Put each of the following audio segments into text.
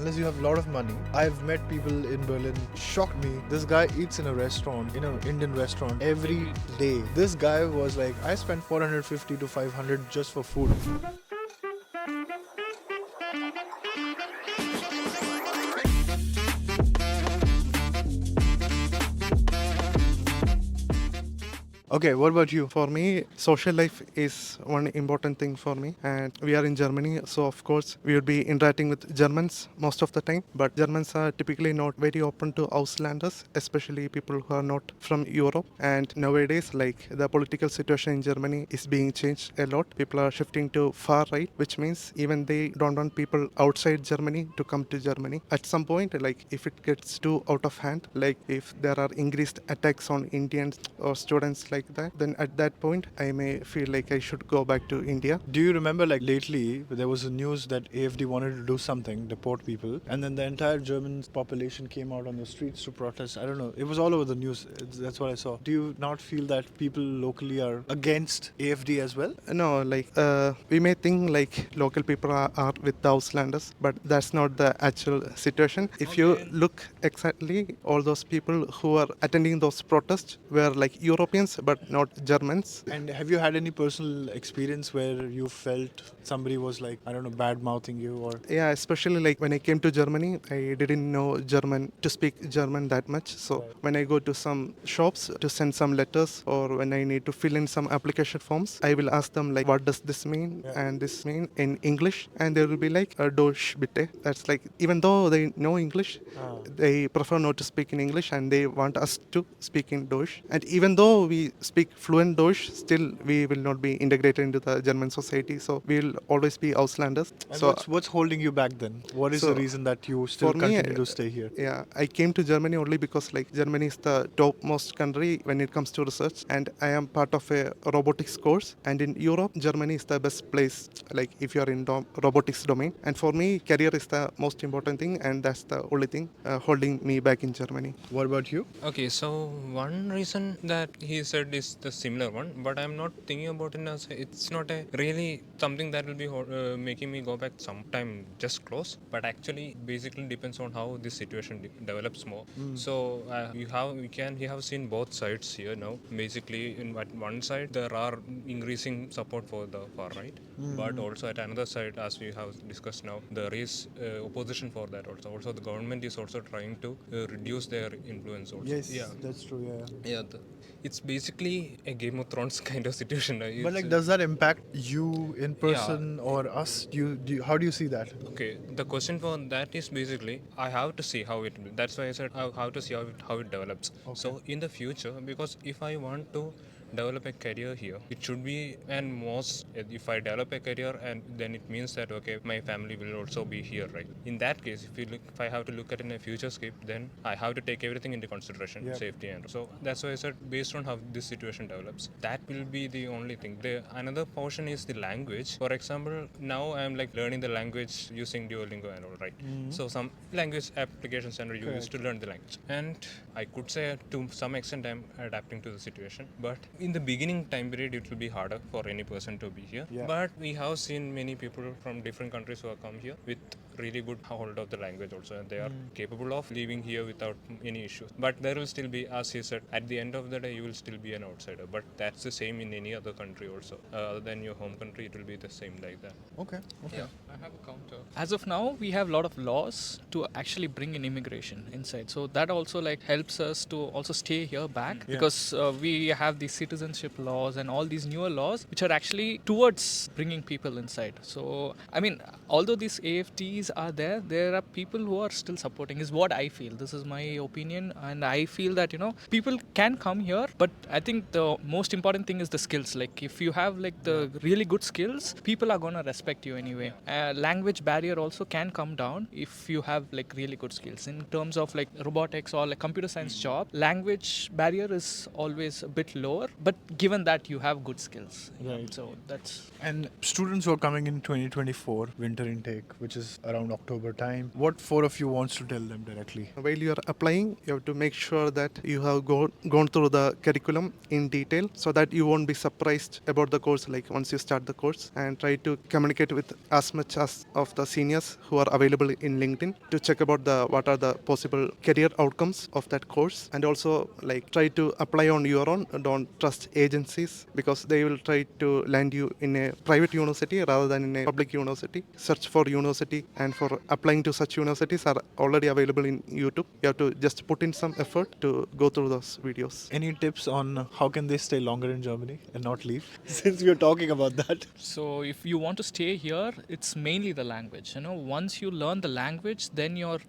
unless you have a lot of money. I've met people in Berlin, shocked me. This guy eats in a restaurant, in an Indian restaurant, every day. This guy was like, I spent 450 to 500 just for food. Okay, what about you? For me, social life is one important thing for me, and we are in Germany, so of course we would be interacting with Germans most of the time. But Germans are typically not very open to Auslanders, especially people who are not from Europe. And nowadays, like the political situation in Germany is being changed a lot. People are shifting to far right, which means even they don't want people outside Germany to come to Germany. At some point, like if it gets too out of hand, like if there are increased attacks on Indians or students like that, then at that point I may feel like I should go back to India. Do you remember, like, lately there was a news that AFD wanted to do something, deport people, and then the entire German population came out on the streets to protest? I don't know. It was all over the news. That's what I saw. Do you not feel that people locally are against AFD as well? No, like we may think like local people are with the Auslanders, but that's not the actual situation. If you look exactly, all those people who are attending those protests were like Europeans, but not Germans. And have you had any personal experience where you felt somebody was, like, I don't know, bad mouthing you or? Yeah, especially like when I came to Germany, I didn't know German to speak German that much. So when I go to some shops to send some letters or when I need to fill in some application forms, I will ask them like, what does this mean and this mean in English, and they will be like, Deutsch bitte. That's like, even though they know English, they prefer not to speak in English and they want us to speak in Deutsch. And even though we speak fluent Deutsch, still we will not be integrated into the German society. So we will always be Auslanders. And So what's holding you back then? What is So, the reason that you still for me, continue to stay here? yeah, I came to Germany only because like Germany is the topmost country when it comes to research, and I am part of a robotics course. And in Europe, Germany is the best place, like if you are in robotics domain. And for me, career is the most important thing, and that's the only thing holding me back in Germany. What about you? Okay, so one reason that he said is the similar one, but I'm not thinking about it as it's not a really something that will be making me go back sometime just close, but actually basically depends on how this situation develops more. So you have seen both sides here now. Basically, at one side there are increasing support for the far right, but also at another side, as we have discussed now, there is opposition for that also. Also, the government is also trying to reduce their influence also. Yes, Yeah. that's true. Yeah. Yeah, it's basically a Game of Thrones kind of situation. But like, does that impact you in person or us? How do you see that? Okay, the question for that is basically I have to see how it. That's why I said I have to see how it develops. So in the future, because if I want to develop a career here, it should be, and most if I develop a career, and then it means that okay, my family will also be here, right? In that case, if I have to look at it in a future scape, then I have to take everything into consideration, safety, and so that's why I said based on how this situation develops, that will be the only thing. The another portion is the language. For example, now I am like learning the language using Duolingo and all, right? So some language applications and you used to learn the language, and I could say to some extent I'm adapting to the situation, but in the beginning time period it will be harder for any person to be here. But we have seen many people from different countries who have come here with really good hold of the language also, and they are capable of living here without any issues. But there will still be, as he said, at the end of the day you will still be an outsider, but that's the same in any other country also. Other than your home country, it will be the same like that. Okay. Yeah, I have a counter. As of now, we have a lot of laws to actually bring in immigration inside. So that also like helps us to also stay here back because we have these citizenship laws and all these newer laws which are actually towards bringing people inside. So, I mean, although these AFTs are there are people who are still supporting, is what I feel. This is my opinion, and I feel that, people can come here, but I think the most important thing is the skills. Like if you have like the really good skills, people are going to respect you anyway. Language barrier also can come down if you have like really good skills. In terms of like robotics or like computer science job, language barrier is always a bit lower, but given that you have good skills. Right. So that's... And students who are coming in 2024 winter intake, which is around October time. What four of you wants to tell them directly? While you are applying, you have to make sure that you have gone through the curriculum in detail so that you won't be surprised about the course like once you start the course, and try to communicate with as much as of the seniors who are available in LinkedIn to check about the what are the possible career outcomes of that course, and also like try to apply on your own. Don't trust agencies because they will try to land you in a private university rather than in a public university. Search for university, and for applying to such universities are already available in YouTube. You have to just put in some effort to go through those videos. Any tips on how can they stay longer in Germany and not leave? Since we are talking about that. So if you want to stay here, it's mainly the language. Once you learn the language, then you're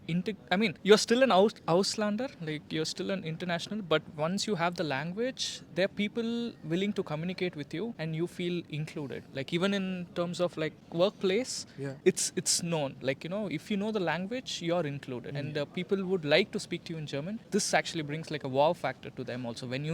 still an Auslander, like you're still an international. But once you have the language, there are people willing to communicate with you, and you feel included. Like even in terms of like workplace, Yeah. it's known. Like if you know the language, you're included, and people would like to speak to you in German. This actually brings like a wow factor to them also when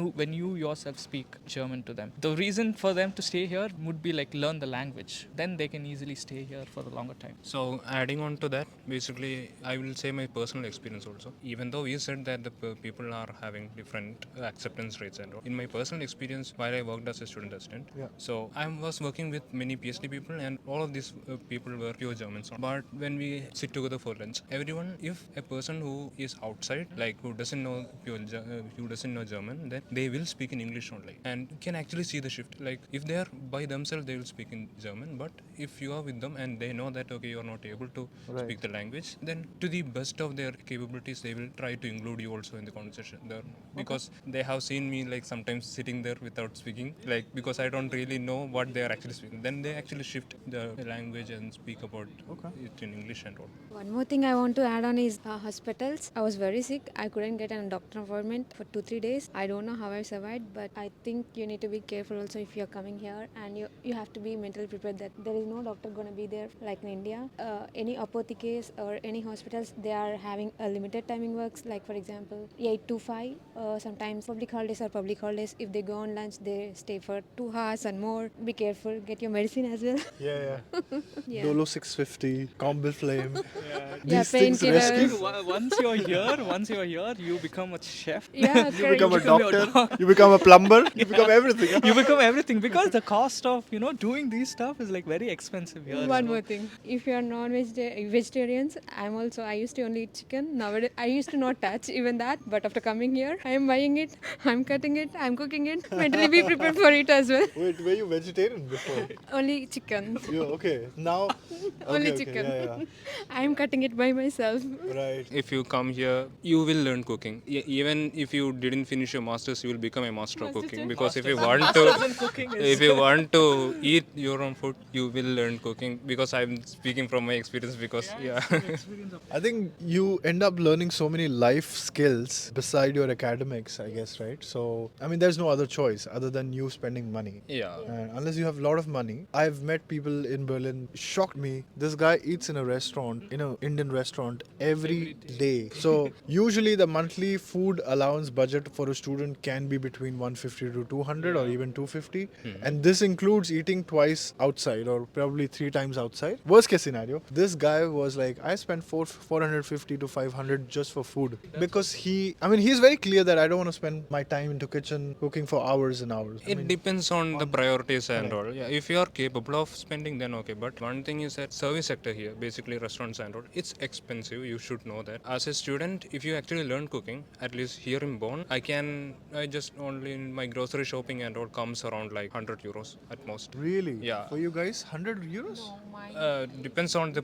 you yourself speak German to them. The reason for them to stay here would be like learn the language. Then they can easily stay here for a longer time. So adding on to that, basically, I will say my personal experience also. Even though we said that the people are having different acceptance rates and all, in my personal experience, while I worked as a student assistant, so I was working with many PhD people, and all of these people were pure Germans. But when we sit together for lunch, everyone, if a person who is outside, like who doesn't know who doesn't know German, then they will speak in English only, and can actually see the shift. Like if they are by themselves, they will speak in German. But if you are with them and they know that okay, you are not able to speak the language, then to the best of their capabilities, they will try to include you also in the conversation there, because they have seen me like sometimes sitting there without speaking, like because I don't really know what they are actually speaking. Then they actually shift the language and speak about it in English and all. One more thing I want to add on is hospitals. I was very sick. I couldn't get a doctor appointment for 2-3 days. I don't know how I survived, but I think you need to be careful also if you're coming here, and you have to be mentally prepared that there is no doctor going to be there like in India. Any apothecaries or any hospitals, they are having a limited timing works, like for example 8 to 5. Sometimes public holidays are public holidays. If they go on lunch, they stay for 2 hours and more. Be careful. Get your medicine as well. Yeah. Yeah. Dolo 650, Combil Flame. Yeah, These things painkillers. rescue. Once you're here, you become a chef. Yeah, You become a become your doctor, you become a plumber, you become everything. You become everything because the cost of doing these stuff is like very expensive here. One more thing. If you are non-vegetarians, I used to only eat chicken. Nowadays, I used to not touch even that. But after coming here, I am buying it, I'm cutting it, I'm cooking it. Mentally be prepared for it as well. Wait, were you vegetarian before? Only chicken. Yeah, okay. Now, Only okay, chicken. Yeah. I am cutting it by myself. Right. If you come here, you will learn cooking. Even if you didn't finish your masters, you will become a master of cooking. Because if you want to eat your own food, you will learn cooking. Because I'm speaking from my experience. Because I think you end up learning so many life skills beside your academics, I guess, right? So, I mean, there's no other choice other than you spending money. yeah. And unless you have a lot of money. I've met people in Berlin, shocked me. This guy eats in a restaurant, in an Indian restaurant, every day. So usually the monthly food allowance budget for a student can be between 150 to 200 or even 250. And this includes eating twice outside or probably 3 times outside. Worst case scenario, this guy was like, I spent 450 to 500 just for food. Because he's very clear that I don't want to spend my time into kitchen cooking for hours and hours. It depends on the priorities and all. Yeah, if you are capable of spending, then okay. But one thing is that service sector here, basically restaurants and all, it's expensive. You should know that. As a student, if you actually learn cooking, at least here in Bonn, I just only in my grocery shopping and all comes around like 100 euros at most. Really? Yeah. For you guys, 100 euros? Depends on the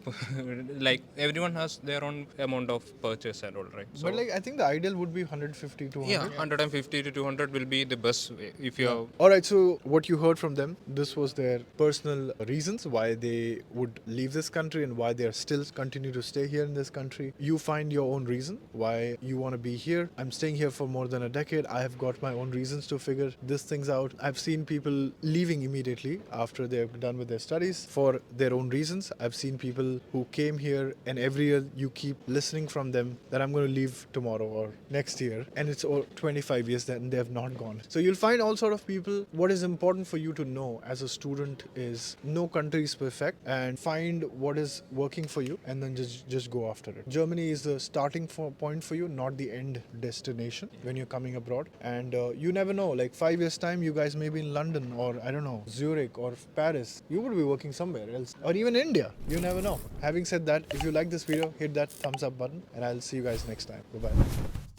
like everyone has their own amount of purchase and all, right? So, But like, I think the ideal would be 150 to 100. yeah, 150 to 200 will be the best way if you have. All right, so what you heard from them, this was their personal reasons why they would leave this country and why they are still continue to stay here in this country. You find your own reason why you want to be here. I'm staying here for more than a decade. I have got my own reasons to figure these things out. I've seen people leaving immediately after they're done with their studies for their own own reasons. I've seen people who came here and every year you keep listening from them that I'm going to leave tomorrow or next year, and it's all 25 years that they have not gone. So you'll find all sort of people. What is important for you to know as a student is no country is perfect, and find what is working for you and then just go after it. Germany is the starting point for you, not the end destination when you're coming abroad. And you never know, like 5 years time you guys may be in London or I don't know, Zurich or Paris. You would be working somewhere else, or even India. You never know. Having said that, if you like this video, hit that thumbs up button, and I'll see you guys next time. Bye bye.